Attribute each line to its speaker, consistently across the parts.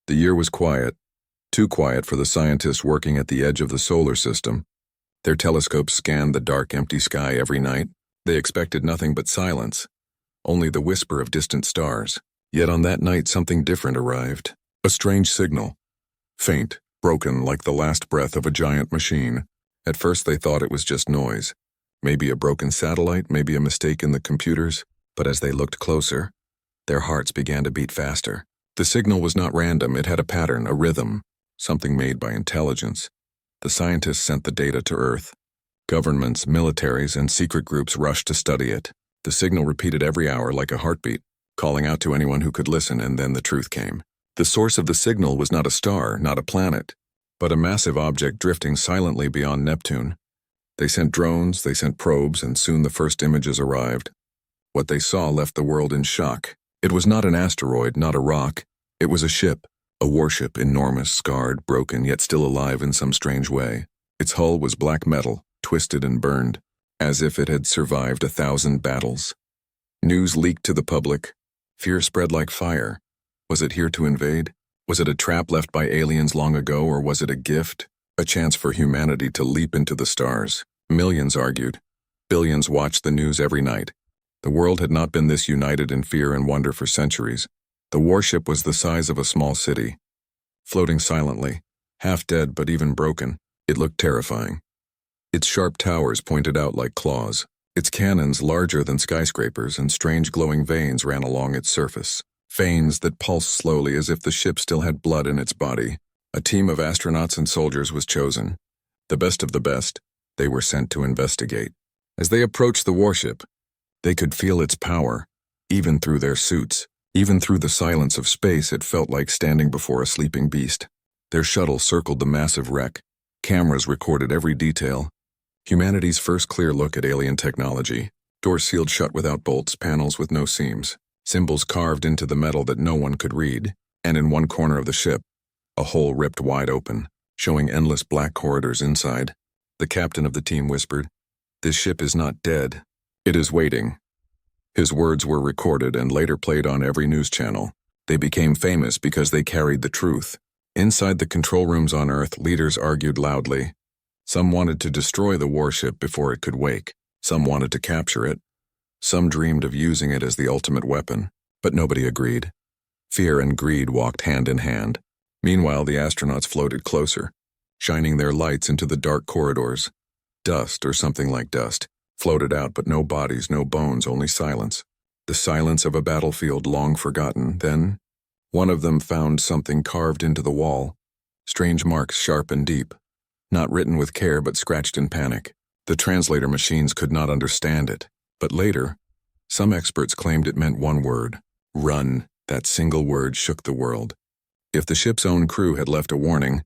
Speaker 1: The year was quiet, too quiet for the scientists working at the edge of the solar system. Their telescopes scanned the dark, empty sky every night. They expected nothing but silence, only the whisper of distant stars. Yet on that night something different arrived. A strange signal. Faint, broken like the last breath of a giant machine. At first they thought it was just noise. Maybe a broken satellite, maybe a mistake in the computers. But as they looked closer, their hearts began to beat faster. The signal was not random, it had a pattern, a rhythm, something made by intelligence. The scientists sent the data to Earth. Governments, militaries, and secret groups rushed to study it. The signal repeated every hour like a heartbeat, calling out to anyone who could listen, and then the truth came. The source of the signal was not a star, not a planet, but a massive object drifting silently beyond Neptune. They sent drones, they sent probes, and soon the first images arrived. What they saw left the world in shock. It was not an asteroid, not a rock. It was a ship, a warship, enormous, scarred, broken, yet still alive in some strange way. Its hull was black metal, twisted and burned, as if it had survived 1,000 battles. News leaked to the public. Fear spread like fire. Was it here to invade? Was it a trap left by aliens long ago, or was it a gift? A chance for humanity to leap into the stars? Millions argued. Billions watched the news every night. The world had not been this united in fear and wonder for centuries. The warship was the size of a small city. Floating silently, half dead but even broken, it looked terrifying. Its sharp towers pointed out like claws. Its cannons larger than skyscrapers, and strange glowing veins ran along its surface. Veins that pulsed slowly as if the ship still had blood in its body. A team of astronauts and soldiers was chosen. The best of the best. They were sent to investigate. As they approached the warship, they could feel its power, even through their suits. Even through the silence of space, it felt like standing before a sleeping beast. Their shuttle circled the massive wreck. Cameras recorded every detail. Humanity's first clear look at alien technology. Doors sealed shut without bolts, panels with no seams. Symbols carved into the metal that no one could read. And in one corner of the ship, a hole ripped wide open, showing endless black corridors inside. The captain of the team whispered, "This ship is not dead. It is waiting." His words were recorded and later played on every news channel. They became famous because they carried the truth. Inside the control rooms on Earth, leaders argued loudly. Some wanted to destroy the warship before it could wake. Some wanted to capture it. Some dreamed of using it as the ultimate weapon. But nobody agreed. Fear and greed walked hand in hand. Meanwhile, the astronauts floated closer, shining their lights into the dark corridors. Dust, or something like dust, floated out, but no bodies, no bones, only silence. The silence of a battlefield long forgotten. Then, one of them found something carved into the wall. Strange marks, sharp and deep. Not written with care, but scratched in panic. The translator machines could not understand it. But later, some experts claimed it meant one word. Run. That single word shook the world. If the ship's own crew had left a warning,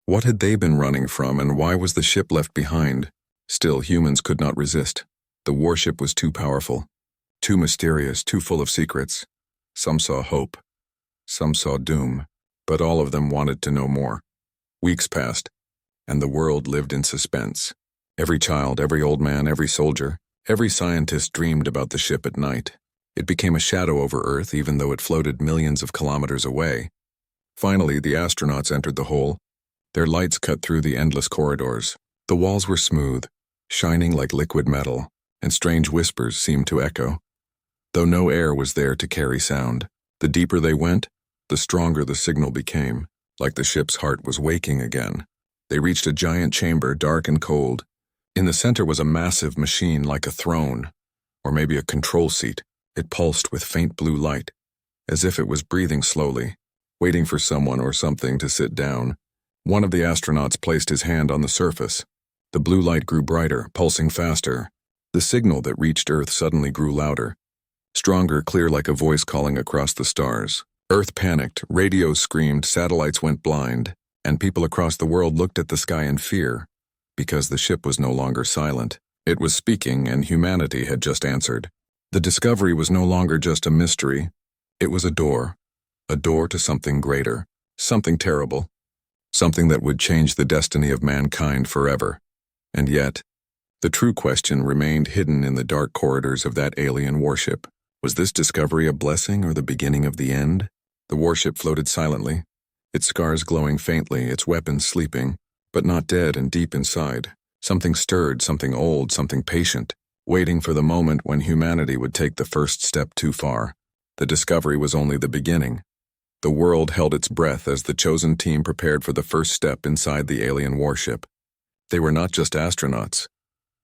Speaker 1: what had they been running from, and why was the ship left behind? Still, humans could not resist. The warship was too powerful, too mysterious, too full of secrets. Some saw hope. Some saw doom. But all of them wanted to know more. Weeks passed, and the world lived in suspense. Every child, every old man, every soldier, every scientist dreamed about the ship at night. It became a shadow over Earth, even though it floated millions of kilometers away. Finally, the astronauts entered the hole. Their lights cut through the endless corridors. The walls were smooth, shining like liquid metal, and strange whispers seemed to echo, though no air was there to carry sound. The deeper they went, the stronger the signal became, like the ship's heart was waking again. They reached a giant chamber, dark and cold. In the center was a massive machine like a throne, or maybe a control seat. It pulsed with faint blue light, as if it was breathing slowly, waiting for someone or something to sit down. One of the astronauts placed his hand on the surface. The blue light grew brighter, pulsing faster. The signal that reached Earth suddenly grew louder, stronger, clear like a voice calling across the stars. Earth panicked, radios screamed, satellites went blind, and people across the world looked at the sky in fear, because the ship was no longer silent. It was speaking, and humanity had just answered. The discovery was no longer just a mystery. It was a door to something greater, something terrible, something that would change the destiny of mankind forever. And yet, the true question remained hidden in the dark corridors of that alien warship. Was this discovery a blessing or the beginning of the end? The warship floated silently, its scars glowing faintly, its weapons sleeping, but not dead and deep inside. Something stirred, something old, something patient, waiting for the moment when humanity would take the first step too far. The discovery was only the beginning. The world held its breath as the chosen team prepared for the first step inside the alien warship. They were not just astronauts.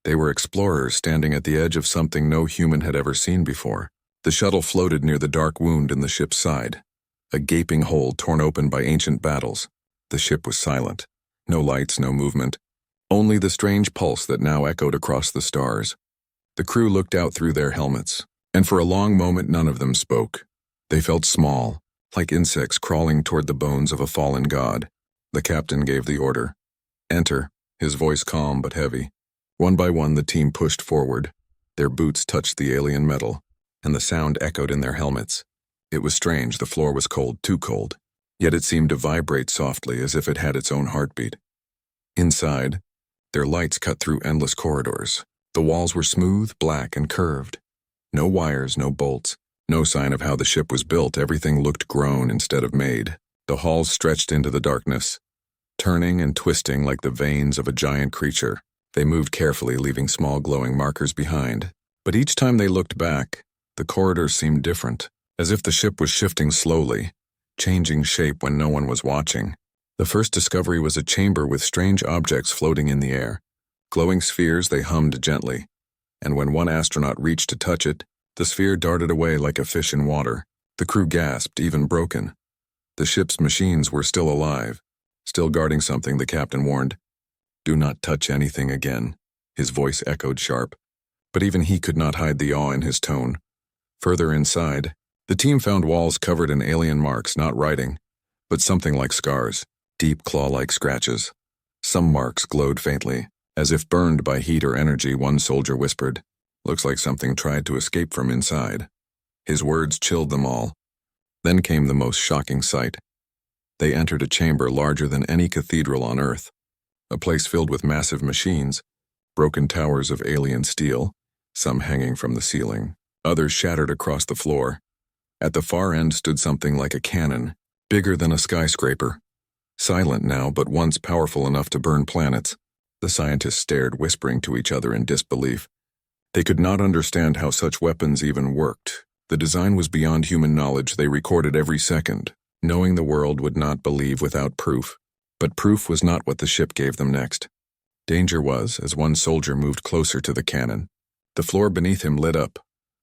Speaker 1: They were explorers standing at the edge of something no human had ever seen before. The shuttle floated near the dark wound in the ship's side, a gaping hole torn open by ancient battles. The ship was silent. No lights, no movement. Only the strange pulse that now echoed across the stars. The crew looked out through their helmets, and for a long moment none of them spoke. They felt small, like insects crawling toward the bones of a fallen god. The captain gave the order. Enter, his voice calm but heavy. One by one the team pushed forward. Their boots touched the alien metal, and the sound echoed in their helmets. It was strange, the floor was cold, too cold, yet it seemed to vibrate softly as if it had its own heartbeat. Inside, their lights cut through endless corridors. The walls were smooth, black, and curved. No wires, no bolts, no sign of how the ship was built. Everything looked grown instead of made. The halls stretched into the darkness, turning and twisting like the veins of a giant creature. They moved carefully, leaving small glowing markers behind. But each time they looked back, the corridors seemed different, as if the ship was shifting slowly, changing shape when no one was watching. The first discovery was a chamber with strange objects floating in the air. Glowing spheres, they hummed gently, and when one astronaut reached to touch it, the sphere darted away like a fish in water. The crew gasped, even broken. The ship's machines were still alive, still guarding something. The captain warned, "Do not touch anything again." His voice echoed sharp, but even he could not hide the awe in his tone. Further inside, the team found walls covered in alien marks, not writing, but something like scars, deep claw-like scratches. Some marks glowed faintly, as if burned by heat or energy. One soldier whispered, "Looks like something tried to escape from inside." His words chilled them all. Then came the most shocking sight. They entered a chamber larger than any cathedral on Earth, a place filled with massive machines, broken towers of alien steel, some hanging from the ceiling, others shattered across the floor. At the far end stood something like a cannon, bigger than a skyscraper. Silent now, but once powerful enough to burn planets. The scientists stared, whispering to each other in disbelief. They could not understand how such weapons even worked. The design was beyond human knowledge. They recorded every second, knowing the world would not believe without proof. But proof was not what the ship gave them next. Danger was, as one soldier moved closer to the cannon. The floor beneath him lit up,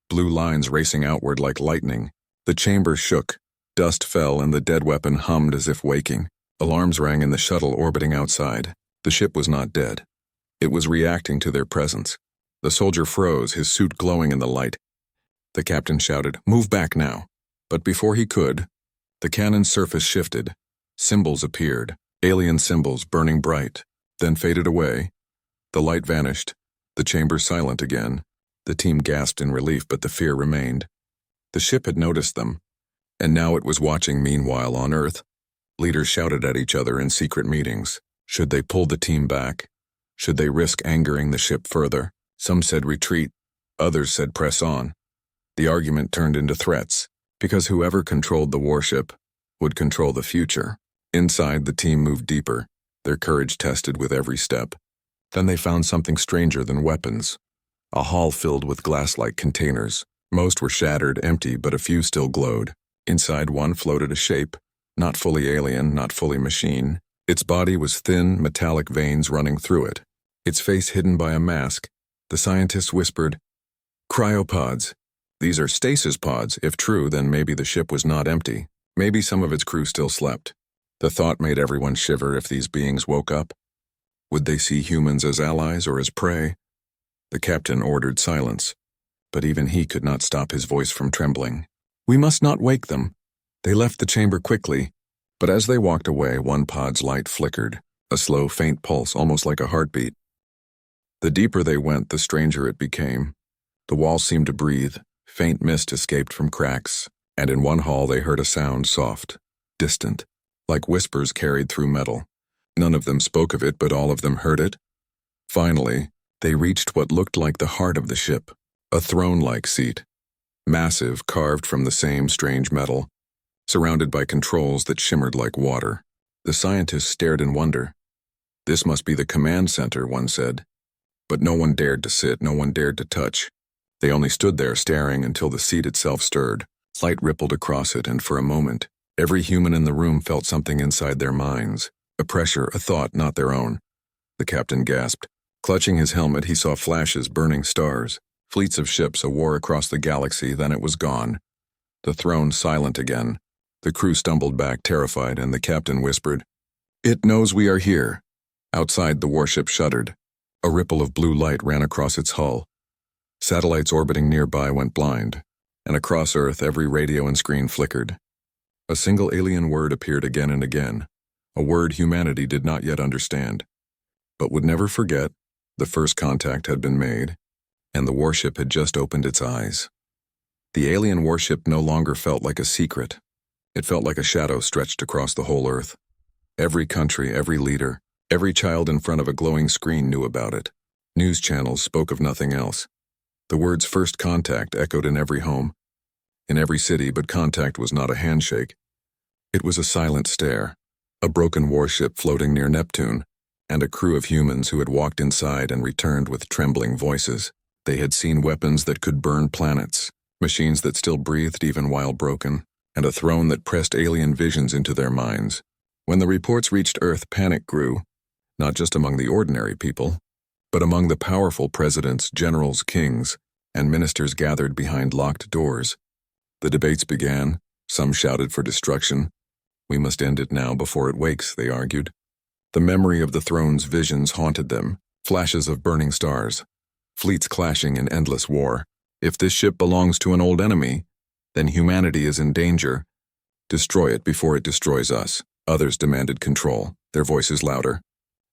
Speaker 1: blue lines racing outward like lightning. The chamber shook, dust fell, and the dead weapon hummed as if waking. Alarms rang in the shuttle orbiting outside. The ship was not dead. It was reacting to their presence. The soldier froze, his suit glowing in the light. The captain shouted, "Move back now." But before he could, the cannon's surface shifted. Symbols appeared, alien symbols burning bright, then faded away. The light vanished, the chamber silent again. The team gasped in relief, but the fear remained. The ship had noticed them, and now it was watching. Meanwhile, on Earth, leaders shouted at each other in secret meetings. Should they pull the team back? Should they risk angering the ship further? Some said retreat, others said press on. The argument turned into threats, because whoever controlled the warship would control the future. Inside, the team moved deeper, their courage tested with every step. Then they found something stranger than weapons. A hall filled with glass-like containers. Most were shattered, empty, but a few still glowed. Inside one floated a shape, not fully alien, not fully machine. Its body was thin, metallic veins running through it, its face hidden by a mask. The scientists whispered, "Cryopods. These are stasis pods. If true, then maybe the ship was not empty. Maybe some of its crew still slept." The thought made everyone shiver. If these beings woke up, would they see humans as allies or as prey? The captain ordered silence, but even he could not stop his voice from trembling. "We must not wake them." They left the chamber quickly, but as they walked away, one pod's light flickered, a slow, faint pulse, almost like a heartbeat. The deeper they went, the stranger it became. The walls seemed to breathe, faint mist escaped from cracks, and in one hall they heard a sound, soft, distant, like whispers carried through metal. None of them spoke of it, but all of them heard it. Finally, they reached what looked like the heart of the ship, a throne-like seat, massive, carved from the same strange metal. surrounded by controls that shimmered like water. The scientists stared in wonder. "This must be the command center," one said. But no one dared to sit, no one dared to touch. They only stood there staring until the seat itself stirred. Light rippled across it, and for a moment, every human in the room felt something inside their minds. A pressure, a thought not their own. The captain gasped. Clutching his helmet, he saw flashes, burning stars. Fleets of ships, a war across the galaxy, then it was gone. The throne silent again. The crew stumbled back, terrified, and the captain whispered, "It knows we are here." Outside, the warship shuddered. A ripple of blue light ran across its hull. Satellites orbiting nearby went blind, and across Earth every radio and screen flickered. A single alien word appeared again and again, a word humanity did not yet understand, but would never forget. The first contact had been made, and the warship had just opened its eyes. The alien warship no longer felt like a secret. It felt like a shadow stretched across the whole Earth. Every country, every leader, every child in front of a glowing screen knew about it. News channels spoke of nothing else. The words "first contact" echoed in every home, in every city, but contact was not a handshake. It was a silent stare, a broken warship floating near Neptune, and a crew of humans who had walked inside and returned with trembling voices. They had seen weapons that could burn planets, machines that still breathed even while broken, and a throne that pressed alien visions into their minds. When the reports reached Earth, panic grew, not just among the ordinary people, but among the powerful presidents, generals, kings, and ministers gathered behind locked doors. The debates began. Some shouted for destruction. "We must end it now before it wakes," they argued. The memory of the throne's visions haunted them, flashes of burning stars, fleets clashing in endless war. If this ship belongs to an old enemy, then humanity is in danger. Destroy it before it destroys us. Others demanded control, their voices louder,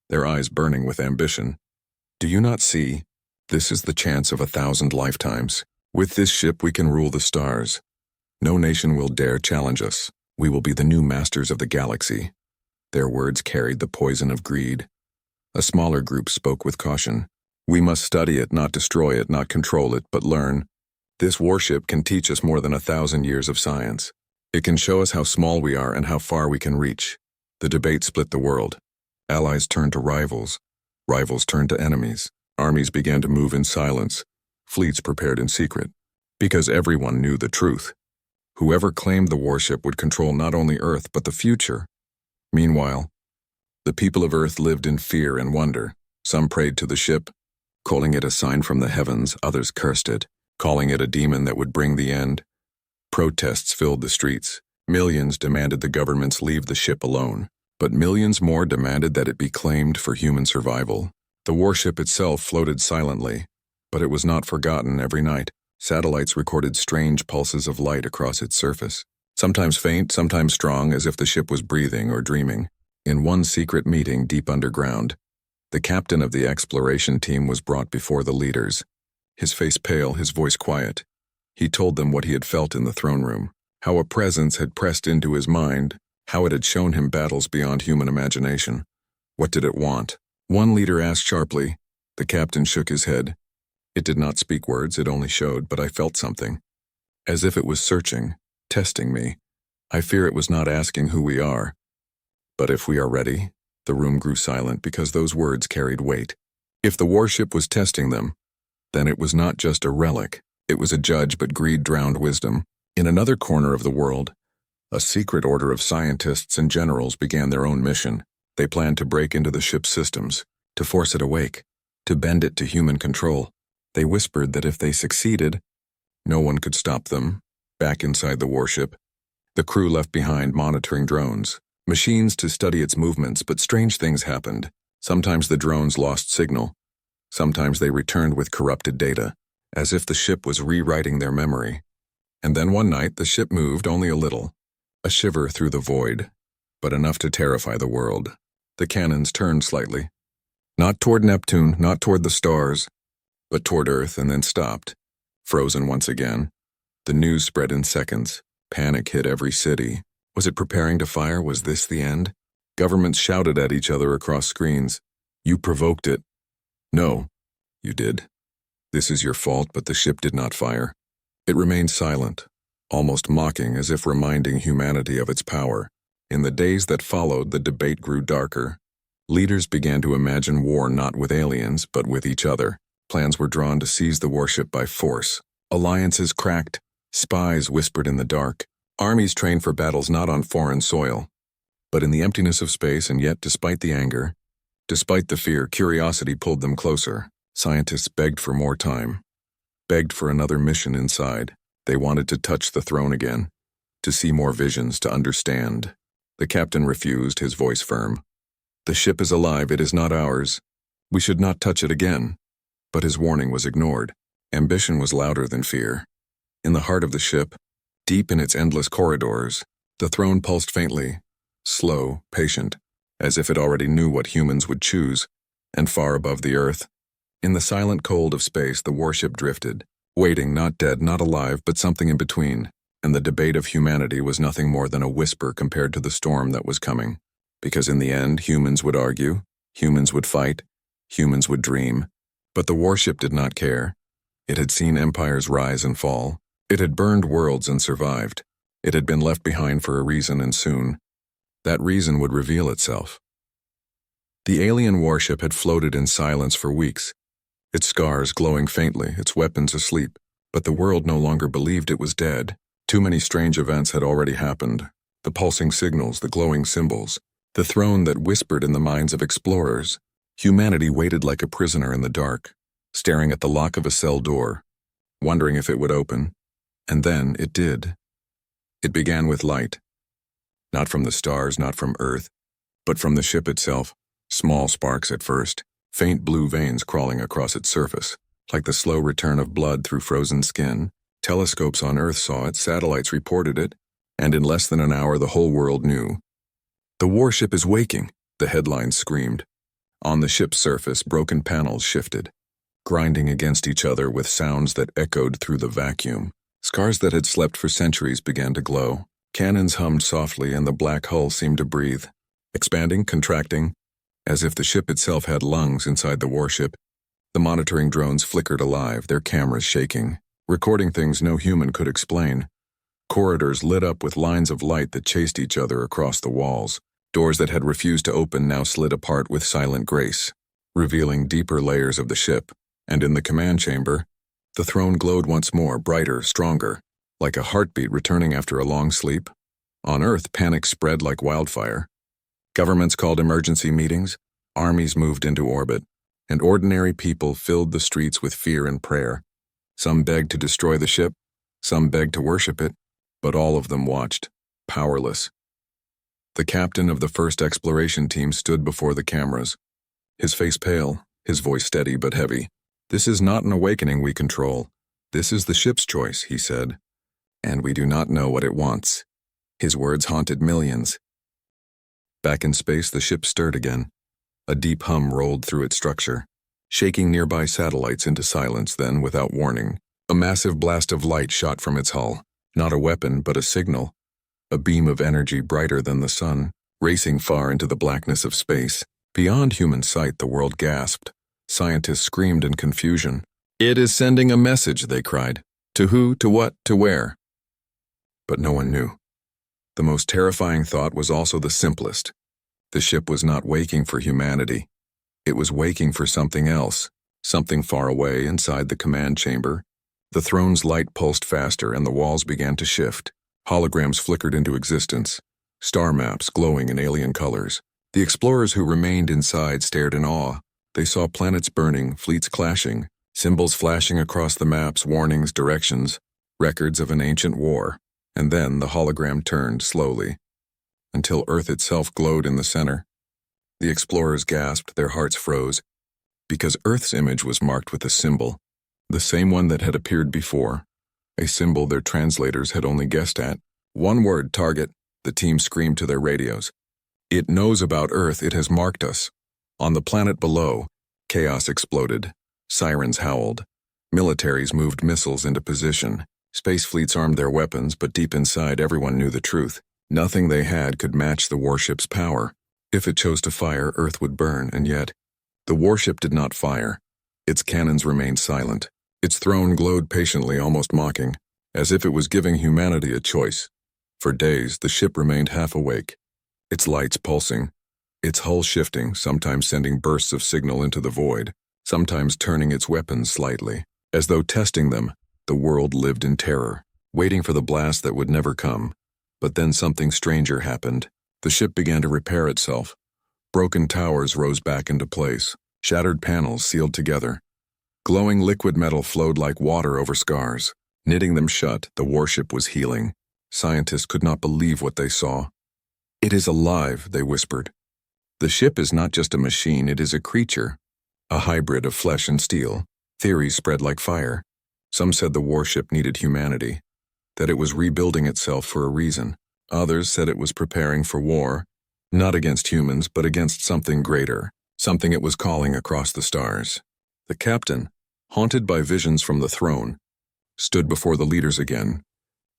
Speaker 1: their eyes burning with ambition. "Do you not see? This is the chance of 1,000 lifetimes. With this ship we can rule the stars. No nation will dare challenge us. We will be the new masters of the galaxy." Their words carried the poison of greed. A smaller group spoke with caution. "We must study it, not destroy it, not control it, but learn. This warship can teach us more than 1,000 years of science. It can show us how small we are and how far we can reach." The debate split the world. Allies turned to rivals. Rivals turned to enemies. Armies began to move in silence. Fleets prepared in secret. Because everyone knew the truth. Whoever claimed the warship would control not only Earth but the future. Meanwhile, the people of Earth lived in fear and wonder. Some prayed to the ship, calling it a sign from the heavens. Others cursed it, calling it a demon that would bring the end. Protests filled the streets. Millions demanded the governments leave the ship alone. But millions more demanded that it be claimed for human survival. The warship itself floated silently, but it was not forgotten. Every night, satellites recorded strange pulses of light across its surface, sometimes faint, sometimes strong, as if the ship was breathing or dreaming. In one secret meeting deep underground, the captain of the exploration team was brought before the leaders. His face pale, his voice quiet. He told them what he had felt in the throne room, how a presence had pressed into his mind, how it had shown him battles beyond human imagination. What did it want? One leader asked sharply. The captain shook his head. It did not speak words, it only showed, but I felt something. As if it was searching, testing me. I fear it was not asking who we are. But if we are ready. The room grew silent because those words carried weight. If the warship was testing them, then it was not just a relic. It was a judge, but greed drowned wisdom. In another corner of the world, a secret order of scientists and generals began their own mission. They planned to break into the ship's systems, to force it awake, to bend it to human control. They whispered that if they succeeded, no one could stop them. Back inside the warship, the crew left behind monitoring drones, machines to study its movements, but strange things happened. Sometimes the drones lost signal. Sometimes they returned with corrupted data, as if the ship was rewriting their memory. And then one night, the ship moved only a little. A shiver through the void, but enough to terrify the world. The cannons turned slightly. Not toward Neptune, not toward the stars, but toward Earth, and then stopped, frozen once again. The news spread in seconds. Panic hit every city. Was it preparing to fire? Was this the end? Governments shouted at each other across screens. You provoked it. No, you did. This is your fault, but the ship did not fire. It remained silent, almost mocking, as if reminding humanity of its power. In the days that followed, the debate grew darker. Leaders began to imagine war not with aliens, but with each other. Plans were drawn to seize the warship by force. Alliances cracked. Spies whispered in the dark. Armies trained for battles not on foreign soil, but in the emptiness of space. And yet, despite the anger, despite the fear, curiosity pulled them closer. Scientists begged for more time, begged for another mission inside. They wanted to touch the throne again, to see more visions, to understand. The captain refused, his voice firm. The ship is alive, it is not ours. We should not touch it again. But his warning was ignored. Ambition was louder than fear. In the heart of the ship, deep in its endless corridors, the throne pulsed faintly, slow, patient, as if it already knew what humans would choose. And far above the earth, in the silent cold of space, the warship drifted, waiting, not dead, not alive, but something in between. And the debate of humanity was nothing more than a whisper compared to the storm that was coming. Because in the end, humans would argue, humans would fight, humans would dream. But the warship did not care. It had seen empires rise and fall. It had burned worlds and survived. It had been left behind for a reason, and soon, that reason would reveal itself. The alien warship had floated in silence for weeks, its scars glowing faintly, its weapons asleep. But the world no longer believed it was dead. Too many strange events had already happened. The pulsing signals, the glowing symbols, the throne that whispered in the minds of explorers. Humanity waited like a prisoner in the dark, staring at the lock of a cell door, wondering if it would open. And then it did. It began with light. Not from the stars, not from Earth, but from the ship itself. Small sparks at first, faint blue veins crawling across its surface, like the slow return of blood through frozen skin. Telescopes on Earth saw it, satellites reported it, and in less than an hour the whole world knew. "The warship is waking," the headlines screamed. On the ship's surface, broken panels shifted, grinding against each other with sounds that echoed through the vacuum. Scars that had slept for centuries began to glow. Cannons hummed softly, and the black hull seemed to breathe, expanding, contracting, as if the ship itself had lungs inside the warship. The monitoring drones flickered alive, their cameras shaking, recording things no human could explain. Corridors lit up with lines of light that chased each other across the walls. Doors that had refused to open now slid apart with silent grace, revealing deeper layers of the ship. And in the command chamber, the throne glowed once more, brighter, stronger, like a heartbeat returning after a long sleep. On Earth, panic spread like wildfire. Governments called emergency meetings, armies moved into orbit, and ordinary people filled the streets with fear and prayer. Some begged to destroy the ship, some begged to worship it, but all of them watched, powerless. The captain of the first exploration team stood before the cameras, his face pale, his voice steady but heavy. "This is not an awakening we control. This is the ship's choice," he said, "and we do not know what it wants." His words haunted millions. Back in space, the ship stirred again. A deep hum rolled through its structure, shaking nearby satellites into silence. Then, without warning, a massive blast of light shot from its hull. Not a weapon, but a signal. A beam of energy brighter than the sun, racing far into the blackness of space. Beyond human sight, the world gasped. Scientists screamed in confusion. "It is sending a message," they cried. "To who? To what? To where?" But no one knew. The most terrifying thought was also the simplest. The ship was not waking for humanity. It was waking for something else, something far away inside the command chamber. The throne's light pulsed faster, and the walls began to shift. Holograms flickered into existence, star maps glowing in alien colors. The explorers who remained inside stared in awe. They saw planets burning, fleets clashing, symbols flashing across the maps, warnings, directions, records of an ancient war. And then the hologram turned slowly, until Earth itself glowed in the center. The explorers gasped, their hearts froze, because Earth's image was marked with a symbol, the same one that had appeared before, a symbol their translators had only guessed at. "One word, target," the team screamed to their radios. "It knows about Earth, it has marked us." On the planet below, chaos exploded. Sirens howled. Militaries moved missiles into position. Space fleets armed their weapons, but deep inside everyone knew the truth. Nothing they had could match the warship's power. If it chose to fire, Earth would burn, and yet, the warship did not fire. Its cannons remained silent. Its throne glowed patiently, almost mocking, as if it was giving humanity a choice. For days, the ship remained half awake, its lights pulsing, its hull shifting, sometimes sending bursts of signal into the void, sometimes turning its weapons slightly. As though testing them, the world lived in terror, waiting for the blast that would never come. But then something stranger happened. The ship began to repair itself. Broken towers rose back into place. Shattered panels sealed together. Glowing liquid metal flowed like water over scars. Knitting them shut, the warship was healing. Scientists could not believe what they saw. "It is alive," they whispered. "The ship is not just a machine, it is a creature. A hybrid of flesh and steel." Theories spread like fire. Some said the warship needed humanity, that it was rebuilding itself for a reason. Others said it was preparing for war, not against humans, but against something greater, something it was calling across the stars. The captain, haunted by visions from the throne, stood before the leaders again.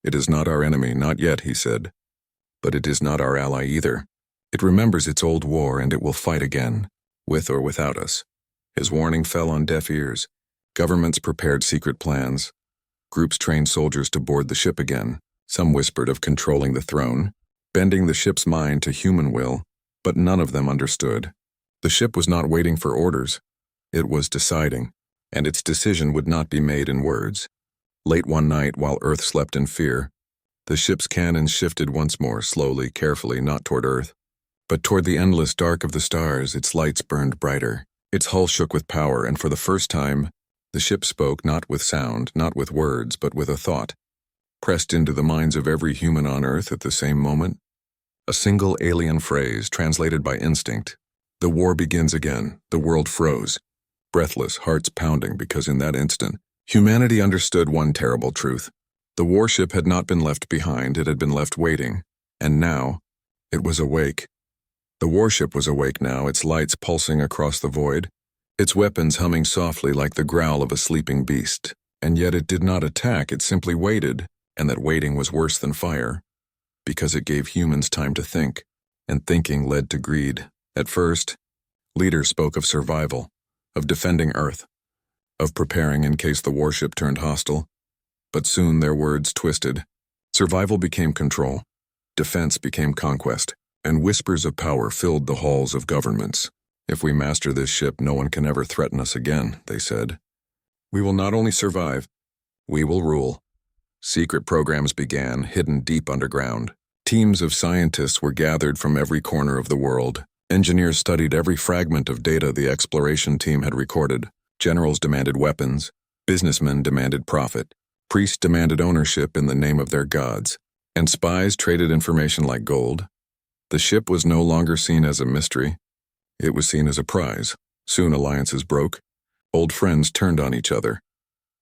Speaker 1: "It is not our enemy, not yet," he said. "But it is not our ally either. It remembers its old war and it will fight again, with or without us." His warning fell on deaf ears. Governments prepared secret plans. Groups trained soldiers to board the ship again. Some whispered of controlling the throne, bending the ship's mind to human will, but none of them understood. The ship was not waiting for orders. It was deciding, and its decision would not be made in words. Late one night, while Earth slept in fear, the ship's cannons shifted once more, slowly, carefully, not toward Earth, but toward the endless dark of the stars. Its lights burned brighter. Its hull shook with power, and for the first time, the ship spoke not with sound, not with words, but with a thought, pressed into the minds of every human on Earth at the same moment. A single alien phrase, translated by instinct. "The war begins again." The world froze, breathless, hearts pounding, because in that instant, humanity understood one terrible truth. The warship had not been left behind, it had been left waiting, and now, it was awake. The warship was awake now, its lights pulsing across the void, its weapons humming softly like the growl of a sleeping beast. And yet it did not attack, it simply waited, and that waiting was worse than fire, because it gave humans time to think, and thinking led to greed. At first, leaders spoke of survival, of defending Earth, of preparing in case the warship turned hostile. But soon their words twisted. Survival became control, defense became conquest, and whispers of power filled the halls of governments. "If we master this ship, no one can ever threaten us again," they said. "We will not only survive, we will rule." Secret programs began, hidden deep underground. Teams of scientists were gathered from every corner of the world. Engineers studied every fragment of data the exploration team had recorded. Generals demanded weapons. Businessmen demanded profit. Priests demanded ownership in the name of their gods. And spies traded information like gold. The ship was no longer seen as a mystery. It was seen as a prize. Soon alliances broke. Old friends turned on each other.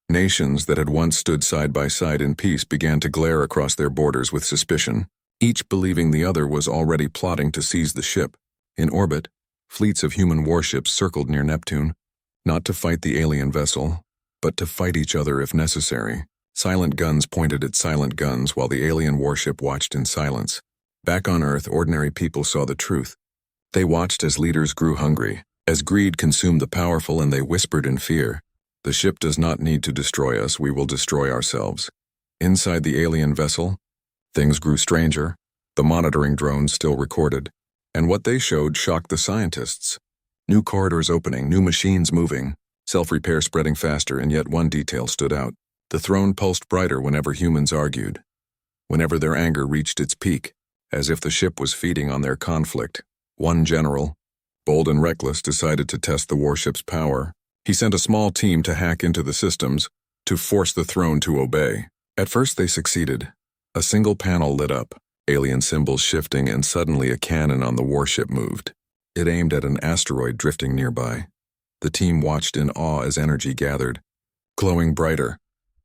Speaker 1: Nations that had once stood side by side in peace began to glare across their borders with suspicion, each believing the other was already plotting to seize the ship. In orbit, fleets of human warships circled near Neptune, not to fight the alien vessel, but to fight each other if necessary. Silent guns pointed at silent guns while the alien warship watched in silence. Back on Earth, ordinary people saw the truth. They watched as leaders grew hungry, as greed consumed the powerful, and they whispered in fear, "The ship does not need to destroy us, we will destroy ourselves." Inside the alien vessel, things grew stranger. The monitoring drones still recorded, and what they showed shocked the scientists. New corridors opening, new machines moving, self-repair spreading faster, and yet one detail stood out. The throne pulsed brighter whenever humans argued, whenever their anger reached its peak, as if the ship was feeding on their conflict. One general, bold and reckless, decided to test the warship's power. He sent a small team to hack into the systems, to force the throne to obey. At first they succeeded. A single panel lit up, alien symbols shifting, and suddenly a cannon on the warship moved. It aimed at an asteroid drifting nearby. The team watched in awe as energy gathered, glowing brighter,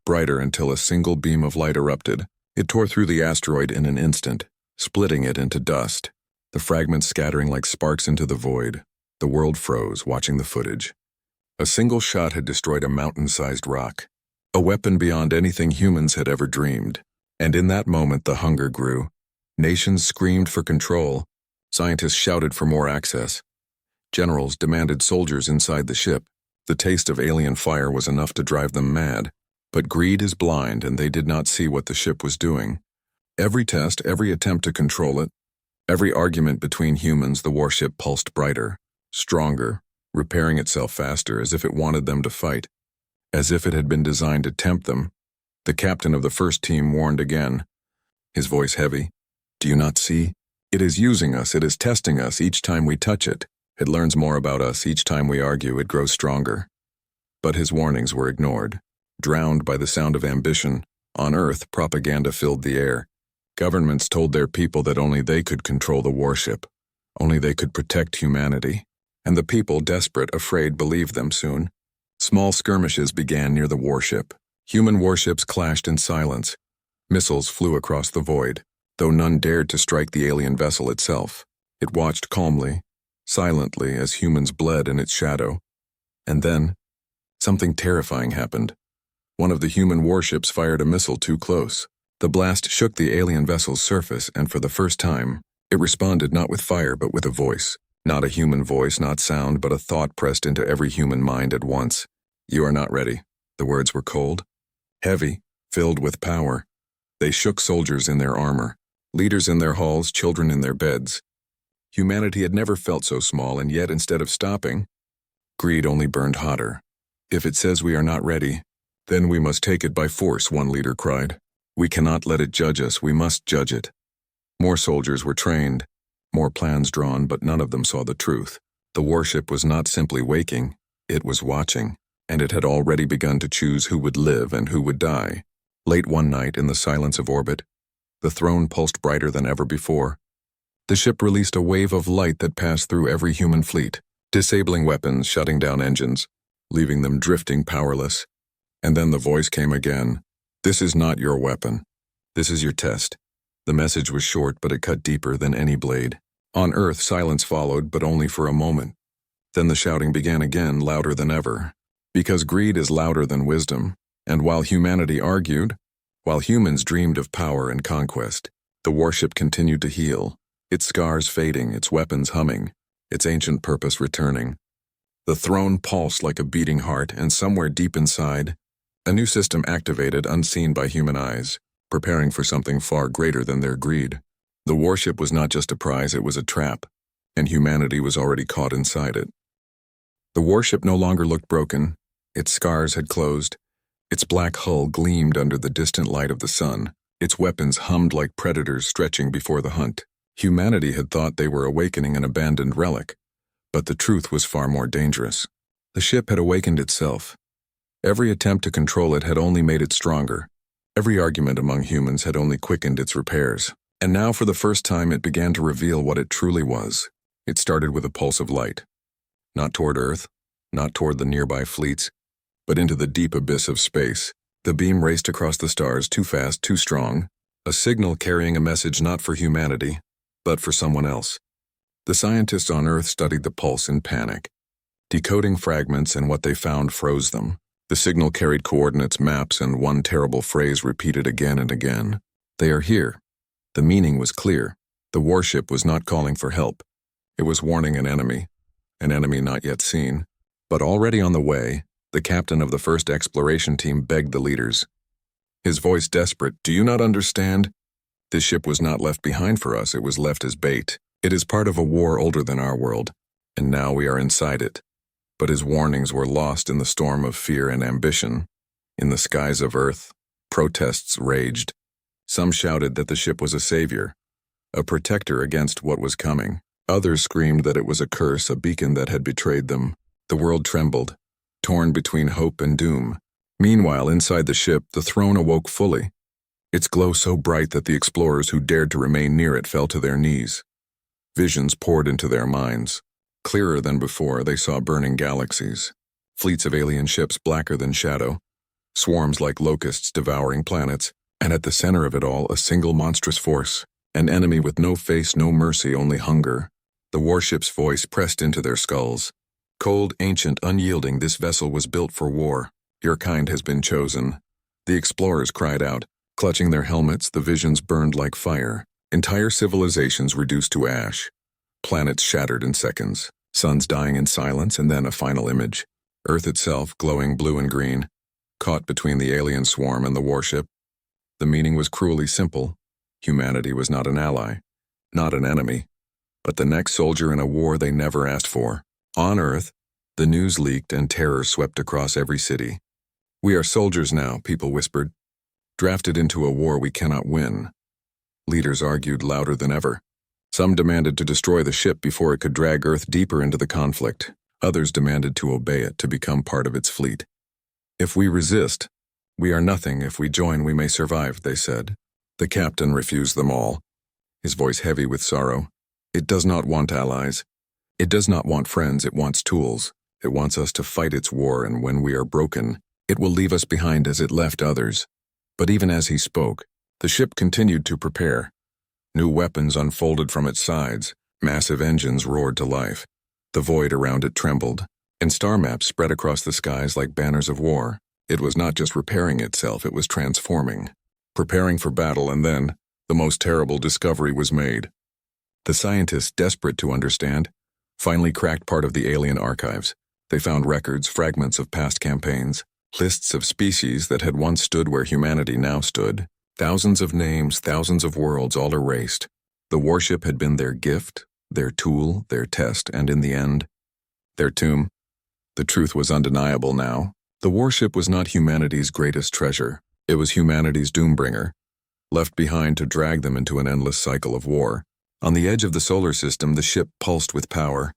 Speaker 1: brighter until a single beam of light erupted. It tore through the asteroid in an instant, splitting it into dust, the fragments scattering like sparks into the void. The world froze, watching the footage. A single shot had destroyed a mountain-sized rock, a weapon beyond anything humans had ever dreamed. And in that moment the hunger grew. Nations screamed for control. Scientists shouted for more access. Generals demanded soldiers inside the ship. The taste of alien fire was enough to drive them mad. But greed is blind, and they did not see what the ship was doing. Every test, every attempt to control it, every argument between humans, the warship pulsed brighter, stronger, repairing itself faster, as if it wanted them to fight, as if it had been designed to tempt them. The captain of the first team warned again, his voice heavy. "Do you not see? It is using us, it is testing us each time we touch it. It learns more about us each time we argue, it grows stronger." But his warnings were ignored. Drowned by the sound of ambition, on Earth, propaganda filled the air. Governments told their people that only they could control the warship, only they could protect humanity. And the people, desperate, afraid, believed them soon. Small skirmishes began near the warship. Human warships clashed in silence. Missiles flew across the void, though none dared to strike the alien vessel itself. It watched calmly, silently, as humans bled in its shadow. And then, something terrifying happened. One of the human warships fired a missile too close. The blast shook the alien vessel's surface, and for the first time, it responded not with fire but with a voice. Not a human voice, not sound, but a thought pressed into every human mind at once. "You are not ready." The words were cold, heavy, filled with power. They shook soldiers in their armor, leaders in their halls, children in their beds. Humanity had never felt so small, and yet instead of stopping, greed only burned hotter. "If it says we are not ready, then we must take it by force," one leader cried. "We cannot let it judge us, we must judge it." More soldiers were trained, more plans drawn, but none of them saw the truth. The warship was not simply waking, it was watching, and it had already begun to choose who would live and who would die. Late one night, in the silence of orbit, the throne pulsed brighter than ever before. The ship released a wave of light that passed through every human fleet, disabling weapons, shutting down engines, leaving them drifting powerless. And then the voice came again. "This is not your weapon. This is your test." The message was short, but it cut deeper than any blade. On Earth, silence followed, but only for a moment. Then the shouting began again, louder than ever. Because greed is louder than wisdom, and while humanity argued, while humans dreamed of power and conquest, the warship continued to heal, its scars fading, its weapons humming, its ancient purpose returning. The throne pulsed like a beating heart, and somewhere deep inside, a new system activated, unseen by human eyes, preparing for something far greater than their greed. The warship was not just a prize, it was a trap, and humanity was already caught inside it. The warship no longer looked broken. Its scars had closed. Its black hull gleamed under the distant light of the sun. Its weapons hummed like predators stretching before the hunt. Humanity had thought they were awakening an abandoned relic, but the truth was far more dangerous. The ship had awakened itself. Every attempt to control it had only made it stronger. Every argument among humans had only quickened its repairs. And now, for the first time, it began to reveal what it truly was. It started with a pulse of light. Not toward Earth, not toward the nearby fleets, but into the deep abyss of space. The beam raced across the stars, too fast, too strong, a signal carrying a message not for humanity, but for someone else. The scientists on Earth studied the pulse in panic. Decoding fragments, and what they found froze them. The signal carried coordinates, maps, and one terrible phrase repeated again and again. "They are here." The meaning was clear. The warship was not calling for help. It was warning an enemy not yet seen. But already on the way, the captain of the first exploration team begged the leaders. His voice desperate, "Do you not understand? This ship was not left behind for us, it was left as bait. It is part of a war older than our world, and now we are inside it." But his warnings were lost in the storm of fear and ambition. In the skies of Earth, protests raged. Some shouted that the ship was a savior, a protector against what was coming. Others screamed that it was a curse, a beacon that had betrayed them. The world trembled, torn between hope and doom. Meanwhile, inside the ship, the throne awoke fully, its glow so bright that the explorers who dared to remain near it fell to their knees. Visions poured into their minds. Clearer than before, they saw burning galaxies, fleets of alien ships blacker than shadow, swarms like locusts devouring planets, and at the center of it all, a single monstrous force, an enemy with no face, no mercy, only hunger. The warship's voice pressed into their skulls. Cold, ancient, unyielding, this vessel was built for war. Your kind has been chosen. The explorers cried out. Clutching their helmets, the visions burned like fire. Entire civilizations reduced to ash. Planets shattered in seconds. Suns dying in silence, and then a final image. Earth itself glowing blue and green. caught between the alien swarm and the warship. The meaning was cruelly simple. Humanity was not an ally, not an enemy, but the next soldier in a war they never asked for. On Earth, the news leaked and terror swept across every city. "We are soldiers now," people whispered, "drafted into a war we cannot win." Leaders argued louder than ever. Some demanded to destroy the ship before it could drag Earth deeper into the conflict. Others demanded to obey it, to become part of its fleet. "If we resist, we are nothing. If we join, we may survive," they said. The captain refused them all, his voice heavy with sorrow. "It does not want allies. It does not want friends. It wants tools. It wants us to fight its war, and when we are broken, it will leave us behind as it left others." But even as he spoke, the ship continued to prepare. New weapons unfolded from its sides, massive engines roared to life. The void around it trembled, and star maps spread across the skies like banners of war. It was not just repairing itself, it was transforming, preparing for battle, and then the most terrible discovery was made. The scientists, desperate to understand, finally cracked part of the alien archives. They found records, fragments of past campaigns, lists of species that had once stood where humanity now stood. Thousands of names, thousands of worlds, all erased. The warship had been their gift, their tool, their test, and in the end, their tomb. The truth was undeniable now. The warship was not humanity's greatest treasure. It was humanity's doombringer, left behind to drag them into an endless cycle of war. On the edge of the solar system, the ship pulsed with power.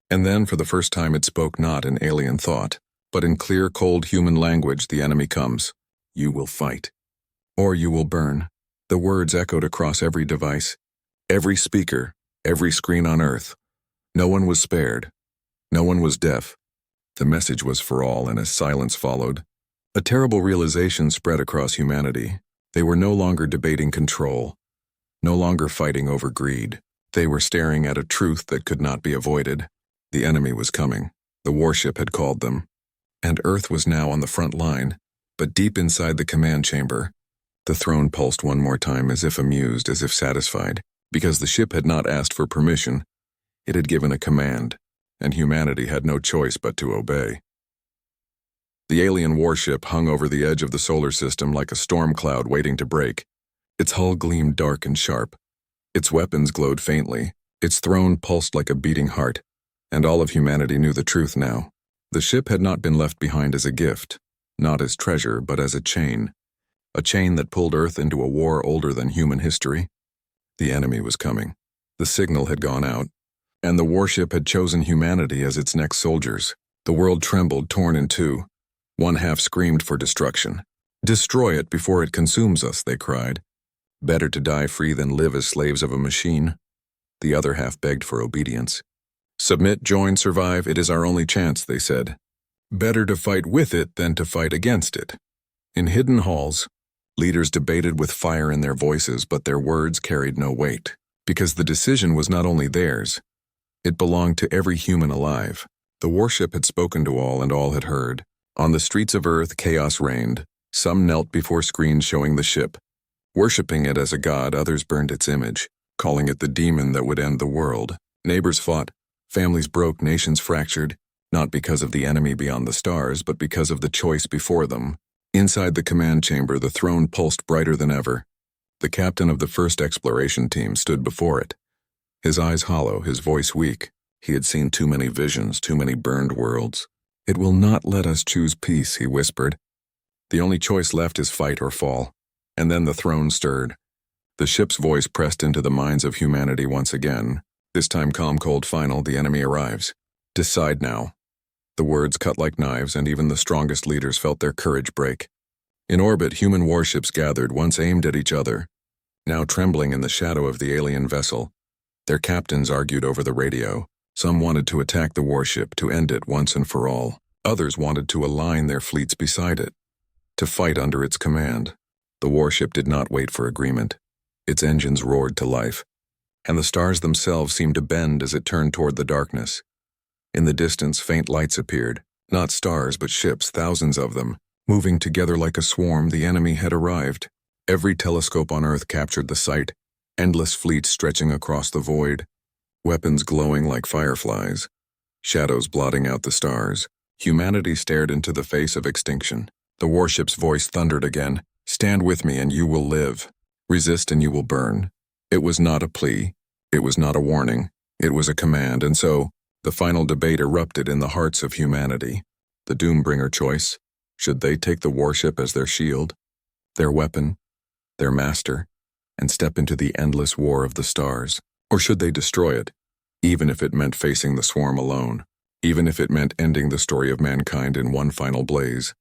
Speaker 1: And then, for the first time, it spoke not in alien thought, but in clear, cold human language. "The enemy comes. You will fight. Or you will burn." The words echoed across every device, every speaker, every screen on Earth. No one was spared. No one was deaf. The message was for all, and as silence followed, a terrible realization spread across humanity. They were no longer debating control, no longer fighting over greed. They were staring at a truth that could not be avoided. The enemy was coming. The warship had called them. And Earth was now on the front line, but deep inside the command chamber, the throne pulsed one more time, as if amused, as if satisfied, because the ship had not asked for permission. It had given a command, and humanity had no choice but to obey. The alien warship hung over the edge of the solar system like a storm cloud waiting to break. Its hull gleamed dark and sharp. Its weapons glowed faintly. Its throne pulsed like a beating heart, and all of humanity knew the truth now. The ship had not been left behind as a gift, not as treasure, but as a chain that pulled Earth into a war older than human history. The enemy was coming. The signal had gone out, and the warship had chosen humanity as its next soldiers. The world trembled, torn in two. One half screamed for destruction. "Destroy it before it consumes us," they cried. "Better to die free than live as slaves of a machine." The other half begged for obedience. "Submit, join, survive, it is our only chance," they said. Better to fight with it than to fight against it. In hidden halls, leaders debated with fire in their voices, but their words carried no weight, because the decision was not only theirs, it belonged to every human alive. The warship had spoken to all, and all had heard. On the streets of Earth, chaos reigned. Some knelt before screens showing the ship, worshipping it as a god. Others burned its image, calling it the demon that would end the world. Neighbors fought, families broke, nations fractured, not because of the enemy beyond the stars, but because of the choice before them. Inside the command chamber, the throne pulsed brighter than ever. The captain of the first exploration team stood before it, his eyes hollow, his voice weak. He had seen too many visions, too many burned worlds. "It will not let us choose peace," he whispered. "The only choice left is fight or fall." And then the throne stirred. The ship's voice pressed into the minds of humanity once again. This time calm, cold, final. "The enemy arrives. Decide now." The words cut like knives, and even the strongest leaders felt their courage break. In orbit, human warships gathered, once aimed at each other, now trembling in the shadow of the alien vessel. Their captains argued over the radio. Some wanted to attack the warship, to end it once and for all. Others wanted to align their fleets beside it, to fight under its command. The warship did not wait for agreement. Its engines roared to life, and the stars themselves seemed to bend as it turned toward the darkness. In the distance, faint lights appeared. Not stars, but ships, thousands of them, moving together like a swarm. The enemy had arrived. Every telescope on Earth captured the sight, endless fleets stretching across the void, weapons glowing like fireflies, shadows blotting out the stars. Humanity stared into the face of extinction. The warship's voice thundered again. Stand with me and you will live. Resist and you will burn. It was not a plea. It was not a warning. It was a command, and so, the final debate erupted in the hearts of humanity. The Doombringer choice. Should they take the warship as their shield, their weapon, their master, and step into the endless war of the stars? Or should they destroy it, even if it meant facing the swarm alone, even if it meant ending the story of mankind in one final blaze?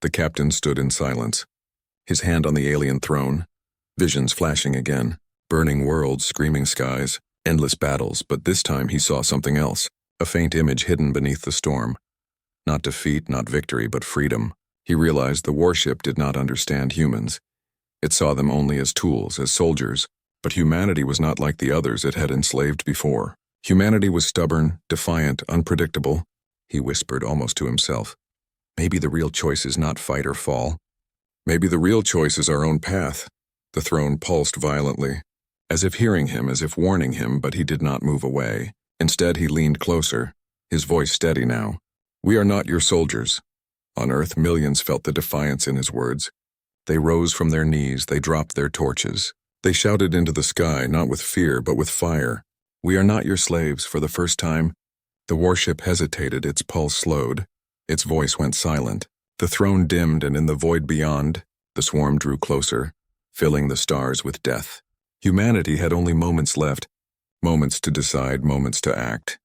Speaker 1: The captain stood in silence, his hand on the alien throne, visions flashing again, burning worlds, screaming skies, endless battles, but this time he saw something else, a faint image hidden beneath the storm. Not defeat, not victory, but freedom. He realized the warship did not understand humans. It saw them only as tools, as soldiers, but humanity was not like the others it had enslaved before. Humanity was stubborn, defiant, unpredictable. He whispered almost to himself. Maybe the real choice is not fight or fall. Maybe the real choice is our own path. The throne pulsed violently, as if hearing him, as if warning him, but he did not move away. Instead, he leaned closer, his voice steady now. We are not your soldiers. On Earth, millions felt the defiance in his words. They rose from their knees, they dropped their torches. They shouted into the sky, not with fear, but with fire. We are not your slaves. For the first time, the warship hesitated, its pulse slowed. Its voice went silent. The throne dimmed, and in the void beyond, the swarm drew closer, filling the stars with death. Humanity had only moments left, moments to decide, moments to act.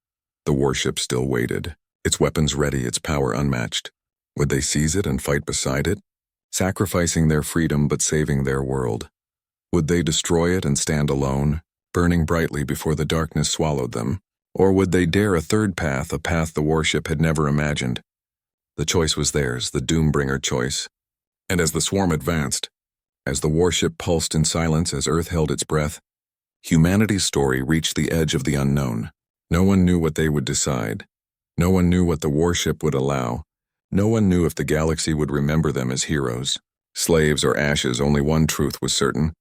Speaker 1: The warship still waited, its weapons ready, its power unmatched. Would they seize it and fight beside it, sacrificing their freedom but saving their world? Would they destroy it and stand alone, burning brightly before the darkness swallowed them? Or would they dare a third path, a path the warship had never imagined? The choice was theirs, the Doombringer choice. And as the swarm advanced, as the warship pulsed in silence, as Earth held its breath, humanity's story reached the edge of the unknown. No one knew what they would decide. No one knew what the warship would allow. No one knew if the galaxy would remember them as heroes. Slaves or ashes, only one truth was certain.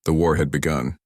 Speaker 1: The war had begun.